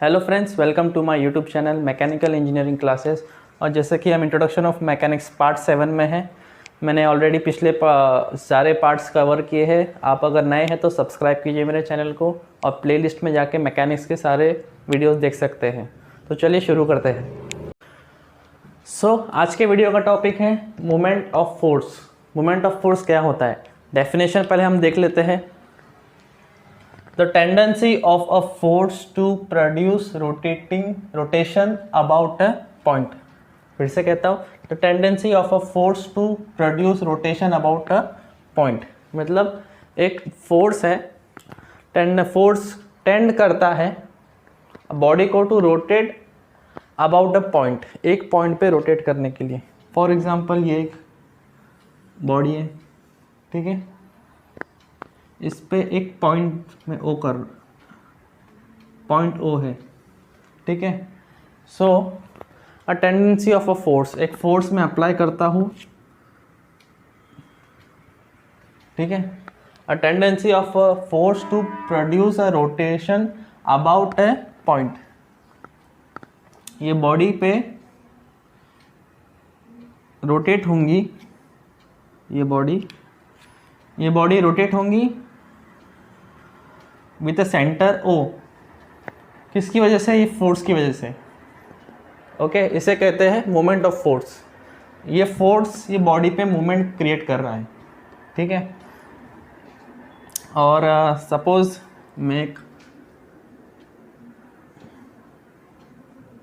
Hello friends, welcome to my YouTube channel mechanical engineering classes. और जैसे कि हम इंट्रोडक्शन ऑफ मैकेनिक्स पार्ट 7 में हैं, मैंने ऑलरेडी पिछले सारे पार्ट्स कवर किए हैं। आप अगर नए हैं तो सब्सक्राइब कीजिए मेरे चैनल को और प्लेलिस्ट में जाके मैकेनिक्स के सारे वीडियोस देख सकते हैं। तो चलिए शुरू करते हैं। आज के वीडियो का टॉपिक है moment of force. Moment of force क्या होता है, डेफिनेशन पहले हम देख लेते हैं। The tendency of a force to produce rotation about a point। फिर से कहता हूँ, the tendency of a force to produce rotation about a point। मतलब एक फोर्स है, फोर्स टेंड करता है बॉडी को to rotate about a point, एक पॉइंट पे रोटेट करने के लिए। फॉर एग्जांपल ये एक बॉडी है, ठीक है, इस पे एक पॉइंट में ओ कर, पॉइंट ओ है, ठीक है। So a tendency of a force, एक फोर्स में अप्लाई करता हूँ, ठीक है। A tendency of a force to produce a rotation about a point. ये बॉडी पे रोटेट होंगी, ये बॉडी रोटेट होंगी विद अ सेंटर ओ। किसकी वजह से? ये फोर्स की वजह से। ओके, इसे कहते हैं मोमेंट ऑफ फोर्स। ये फोर्स ये बॉडी पे मोमेंट क्रिएट कर रहा है, ठीक है। और suppose make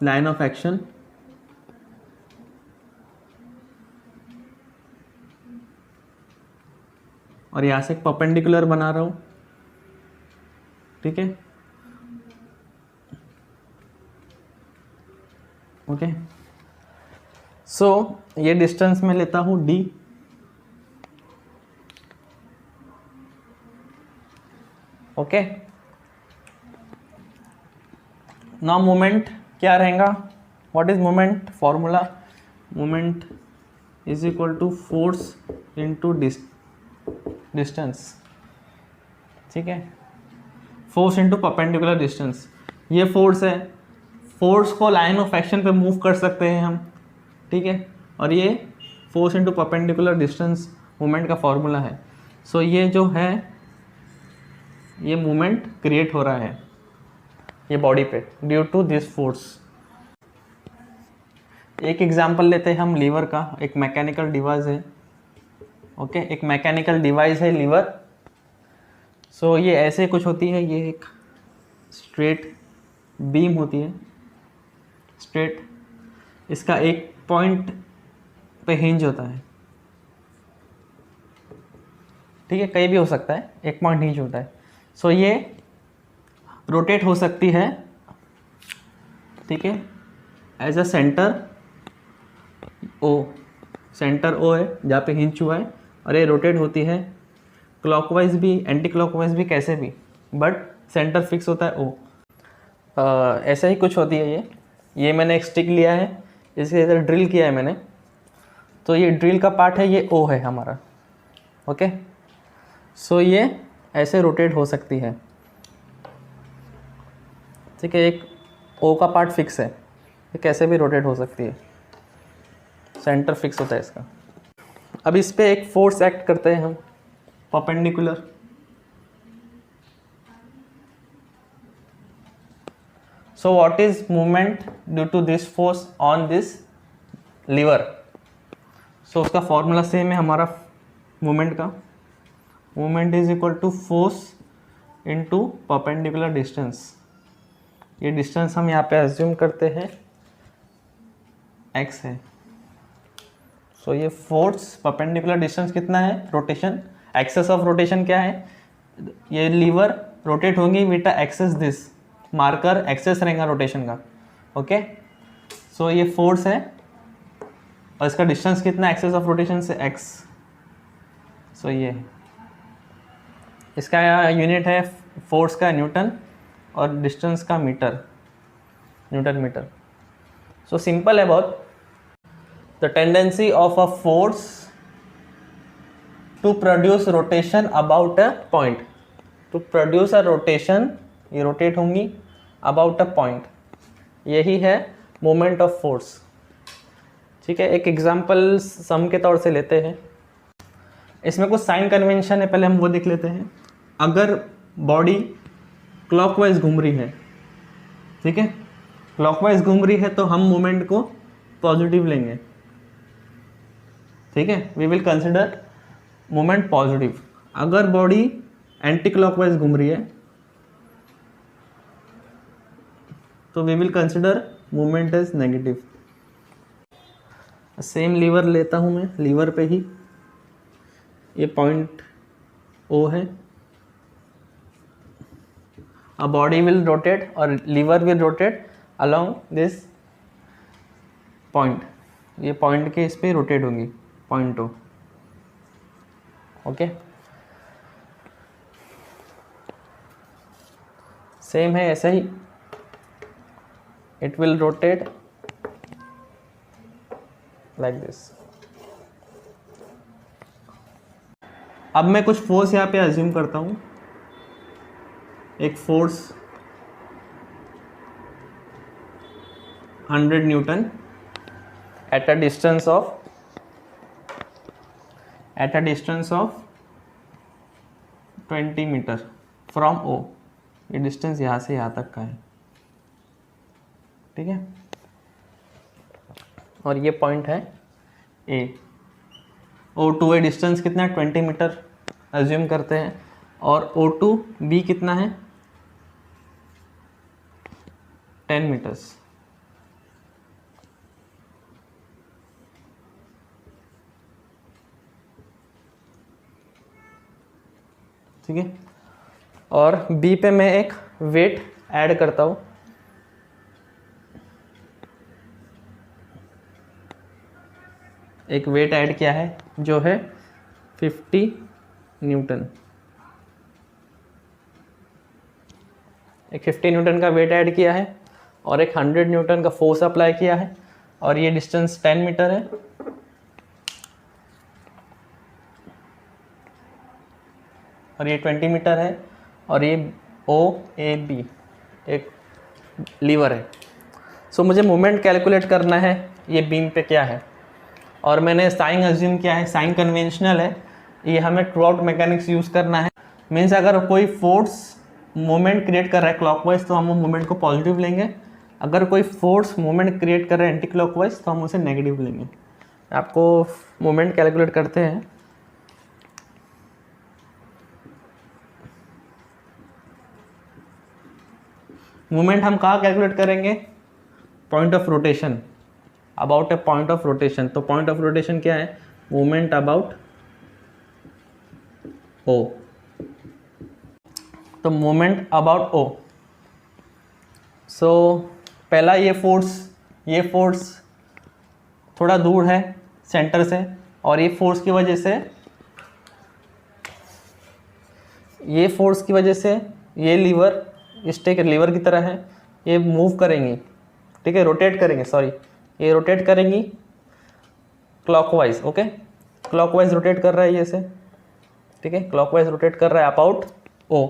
line of action, और यहाँ से एक परपेंडिकुलर बना रहा हूँ, ठीक है। ओके, सो ये डिस्टेंस में लेता हूँ d। ओके, नाउ मोमेंट क्या रहेगा? What is moment? Formula, moment is equal to force into distance, ठीक है। Force into perpendicular distance. ये फोर्स है, फोर्स को लाइन ऑफ एक्शन पे मूव कर सकते हैं हम, ठीक है। और ये force into perpendicular distance moment का फॉर्मूला है। सो ये जो है, ये मोमेंट क्रिएट हो रहा है ये बॉडी पे ड्यू टू दिस फोर्स। एक एग्जांपल लेते हैं हम लीवर का। एक मैकेनिकल डिवाइस है, ओके, एक मैकेनिकल डिवाइस है लीवर। सो ये ऐसे कुछ होती है, ये एक स्ट्रेट बीम होती है, स्ट्रेट। इसका एक पॉइंट पे हिंज होता है, ठीक है, कहीं भी हो सकता है, एक पॉइंट हिंज होता है। सो ये रोटेट हो सकती है, ठीक है, as a centre O. Centre O है जहाँ पे हिंज हुआ है, और ये रोटेट होती है क्लॉकवाइज भी, एंटी क्लॉकवाइज भी, कैसे भी, बट सेंटर फिक्स होता है ओ। ऐसा ही कुछ होती है ये मैंने एक स्टिक लिया है, इसके इधर ड्रिल किया है मैंने, तो ये ड्रिल का पार्ट है, ये ओ है हमारा, ओके। सो ये ऐसे रोटेट हो सकती है, ठीक है। एक ओ का पार्ट फिक्स है, ये कैसे भी रोटेट हो सकती है, सेंटर फिक्स होता है इसका। अब इस पे एक फोर्स एक्ट करते हैं हम, perpendicular. So what is movement due to this force on this lever? So उसका फॉर्मूला सेम है हमारा मूवमेंट का। Movement is equal to force into perpendicular distance. ये डिस्टेंस हम यहाँ पे एज्यूम करते हैं x है। सो ये फोर्स, परपेंडिकुलर डिस्टेंस कितना है, रोटेशन, एक्सेस ऑफ रोटेशन क्या है, ये लीवर रोटेट होंगी with axis this, marker axis रहेगा रोटेशन का, ओके। सो ये फोर्स है और इसका डिस्टेंस कितना, एक्सेस ऑफ रोटेशन से x। सो ये इसका यूनिट है फोर्स का न्यूटन और डिस्टेंस का metre, newton metre. So simple है बहुत। The tendency of a force to produce rotation about a point, to produce a rotation, ये रोटेट होंगी अबाउट अ पॉइंट, यही है मोमेंट ऑफ फोर्स। ठीक है, एक एग्जांपल सम के तौर से लेते हैं। इसमें कुछ साइन कन्वेंशन है, पहले हम वो देख लेते हैं। अगर बॉडी क्लॉकवाइज घूम रही है, ठीक है, क्लॉकवाइज घूम रही है तो हम मोमेंट को पॉजिटिव लेंगे। ठीक है, we will consider moment positive. अगर बॉडी एंटी क्लॉकवाइज घूम रही है तो we will consider moment as negative. Same lever लेता हूं मैं, लीवर पे ही ये पॉइंट ओ है। a body will rotate or lever will rotate along this point, ये पॉइंट के इस पे रोटेट होंगी, पॉइंट ओ। ओके, सेम है ऐसा ही, it will rotate like this। अब मैं कुछ फोर्स यहाँ पे अज्यूम करता हूँ। एक force 100 newton at a distance of 20 metre from O. ये डिस्टेंस यहाँ से यहाँ तक का है, ठीक है, और ये पॉइंट है ए। ओ टू ए डिस्टेंस कितना है, 20 मीटर अज्यूम करते हैं, और ओ टू बी कितना है, 10 मीटर्स। ठीक है, और बी पे मैं एक वेट ऐड करता हूं। एक वेट ऐड किया है जो है 50 न्यूटन। एक 50 न्यूटन का वेट ऐड किया है और एक 100 न्यूटन का फोर्स अप्लाई किया है, और ये डिस्टेंस 10 मीटर है। और ये 20 मीटर है, और ये ओ ए बी एक लीवर है। सो मुझे मोमेंट कैलकुलेट करना है ये बीम पे क्या है, और मैंने साइन अज्यूम किया है, साइन कन्वेंशनल है, ये हमें थ्रू आउट मैकेनिक्स यूज़ करना है। मीन्स अगर कोई फोर्स मोमेंट क्रिएट कर रहा है क्लॉकवाइज तो हम वो मोमेंट को पॉजिटिव लेंगे, अगर कोई फोर्स मोमेंट क्रिएट कर रहा है एंटी क्लॉकवाइज तो हम उसे नेगेटिव लेंगे। आपको मोमेंट कैलकुलेट करते हैं। मोमेंट हम कहाँ कैलकुलेट करेंगे, point of rotation, about a point of rotation. तो पॉइंट ऑफ रोटेशन क्या है, मोमेंट अबाउट ओ। तो मोमेंट अबाउट ओ। सो पहला ये फोर्स थोड़ा दूर है सेंटर से, और ये फोर्स की वजह से ये लीवर स्टेक लीवर की तरह है, ये मूव करेंगी, ठीक है, रोटेट करेंगे, सॉरी, ये रोटेट करेंगी क्लॉकवाइज। ओके, क्लॉकवाइज रोटेट कर रहा है ये से, ठीक है, क्लॉकवाइज रोटेट कर रहा है about O.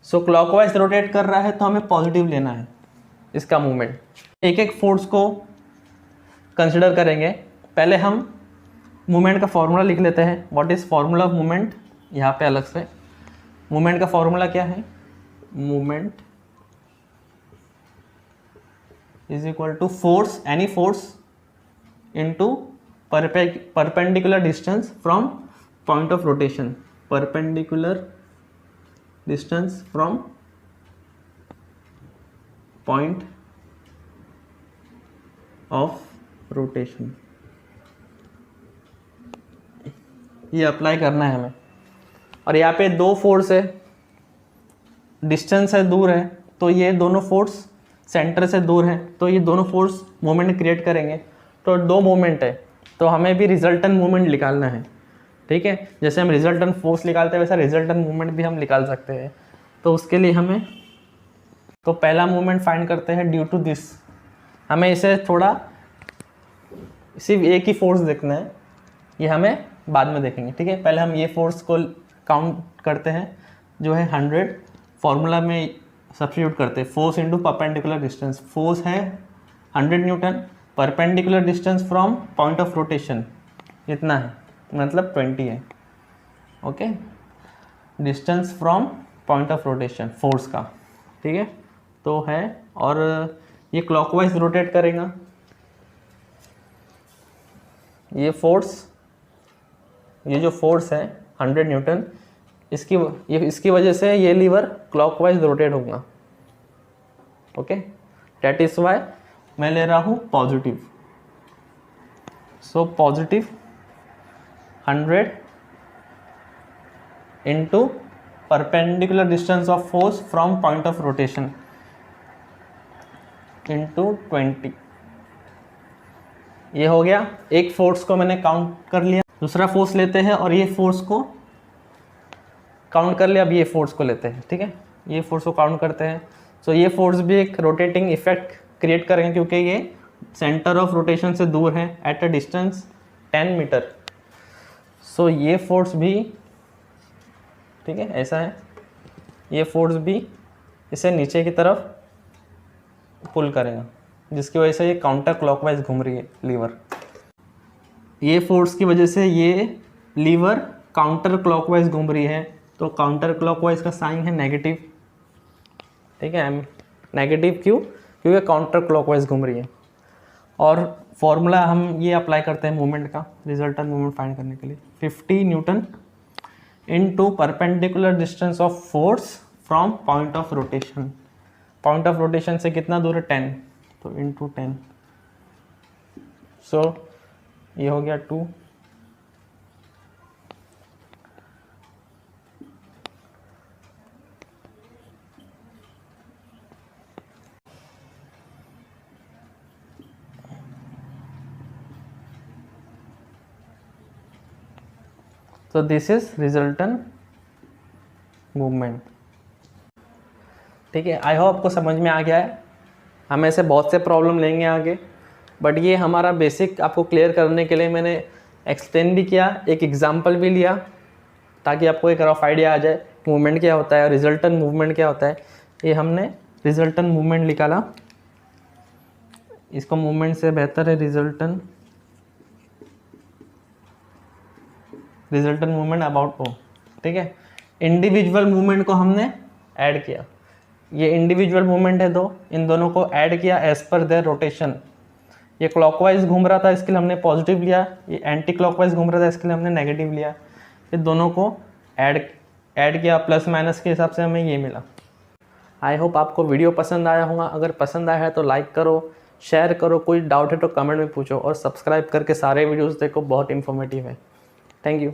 So clockwise rotate कर रहा है तो हमें पॉजिटिव लेना है इसका मूवमेंट। एक एक फोर्स को कंसिडर करेंगे। पहले हम मूवमेंट का फॉर्मूला लिख लेते हैं। What is formula of movement, यहाँ पे अलग से मूवमेंट का फॉर्मूला क्या है, movement is equal to force, any force into perpendicular distance from point of rotation, perpendicular distance from point of rotation. ये अप्लाई करना है हमें। और यहाँ पे दो फोर्स है, डिस्टेंस है, दूर है, तो ये दोनों फोर्स सेंटर से दूर है, तो ये दोनों फोर्स मोमेंट क्रिएट करेंगे। तो दो मोमेंट है, तो हमें भी रिजल्टेंट मोमेंट निकालना है, ठीक है। जैसे हम रिजल्टेंट फोर्स निकालते हैं वैसा रिजल्टेंट मोमेंट भी हम निकाल सकते हैं। तो उसके लिए हमें, तो पहला मोमेंट फाइंड करते हैं ड्यू टू दिस। हमें इसे थोड़ा सिर्फ एक ही फोर्स देखना है, ये हमें बाद में देखेंगे, ठीक है। पहले हम ये फोर्स को काउंट करते हैं जो है 100। फॉर्मूला में सब्स्टिट्यूट करते हैं, force into perpendicular distance. Force है 100 Newton, perpendicular distance from point of rotation इतना है, मतलब 20 है। Okay, distance from point of rotation force का, ठीक है, तो है। और ये क्लॉकवाइज रोटेट करेगा, ये फोर्स, ये जो फोर्स है 100 न्यूटन, इसकी वजह से ये लीवर क्लॉकवाइज रोटेट होगा। ओके, दैट इज वाई मैं ले रहा हूँ positive. So positive 100 into perpendicular distance of force from point of rotation into 20। ये हो गया, एक फोर्स को मैंने काउंट कर लिया। दूसरा फोर्स लेते हैं और ये फोर्स को काउंट कर लिया, अब ये फोर्स को लेते हैं, ठीक है, ये फोर्स को काउंट करते हैं। सो ये फोर्स भी एक रोटेटिंग इफेक्ट क्रिएट करेंगे क्योंकि ये सेंटर ऑफ रोटेशन से दूर है एट अ डिस्टेंस 10 मीटर। सो ये फोर्स भी, ठीक है, ऐसा है, ये फोर्स भी इसे नीचे की तरफ पुल करेगा, जिसकी वजह से ये काउंटर क्लॉकवाइज घूम रही है लीवर। ये फोर्स की वजह से ये लीवर काउंटर क्लॉकवाइज घूम रही है, तो काउंटर क्लॉकवाइज का साइन है नेगेटिव, ठीक है, नेगेटिव क्यों? क्योंकि काउंटर क्लॉकवाइज घूम रही है। और फॉर्मूला हम ये अप्लाई करते हैं मूवमेंट का, रिजल्टेंट मूवमेंट फाइंड करने के लिए, 50 Newton into perpendicular distance of force from point of rotation. Point of rotation से कितना दूर है? 10, तो इनटू 10। सो ये हो गया 2। तो दिस इज रिजल्टेंट मूवमेंट, ठीक है। आई होप आपको समझ में आ गया है। हम ऐसे बहुत से प्रॉब्लम लेंगे आगे, बट ये हमारा बेसिक आपको क्लियर करने के लिए मैंने एक्सप्लेन भी किया, एक एग्जांपल भी लिया, ताकि आपको एक रफ आइडिया आ जाए मूवमेंट क्या होता है और रिजल्टेंट मूवमेंट क्या होता है। ये हमने रिजल्टेंट मूवमेंट निकाला, इसको मूवमेंट से बेहतर है रिजल्टेंट मूवमेंट अबाउट ओ, ठीक है। इंडिविजुअल मूवमेंट को हमने ऐड किया, ये इंडिविजुअल मूवमेंट है दो, इन दोनों को ऐड किया एज पर देयर रोटेशन। ये क्लॉकवाइज घूम रहा था, इसके लिए हमने पॉजिटिव लिया, ये एंटी क्लॉकवाइज घूम रहा था, इसके लिए हमने नेगेटिव लिया। ये दोनों को ऐड किया, प्लस माइनस के हिसाब से हमें ये मिला। आई होप आपको वीडियो पसंद आया होगा। अगर पसंद आया है तो लाइक करो, शेयर करो, कोई डाउट है तो कमेंट में पूछो, और सब्सक्राइब करके सारे वीडियोज़ देखो, बहुत इन्फॉर्मेटिव है। Thank you.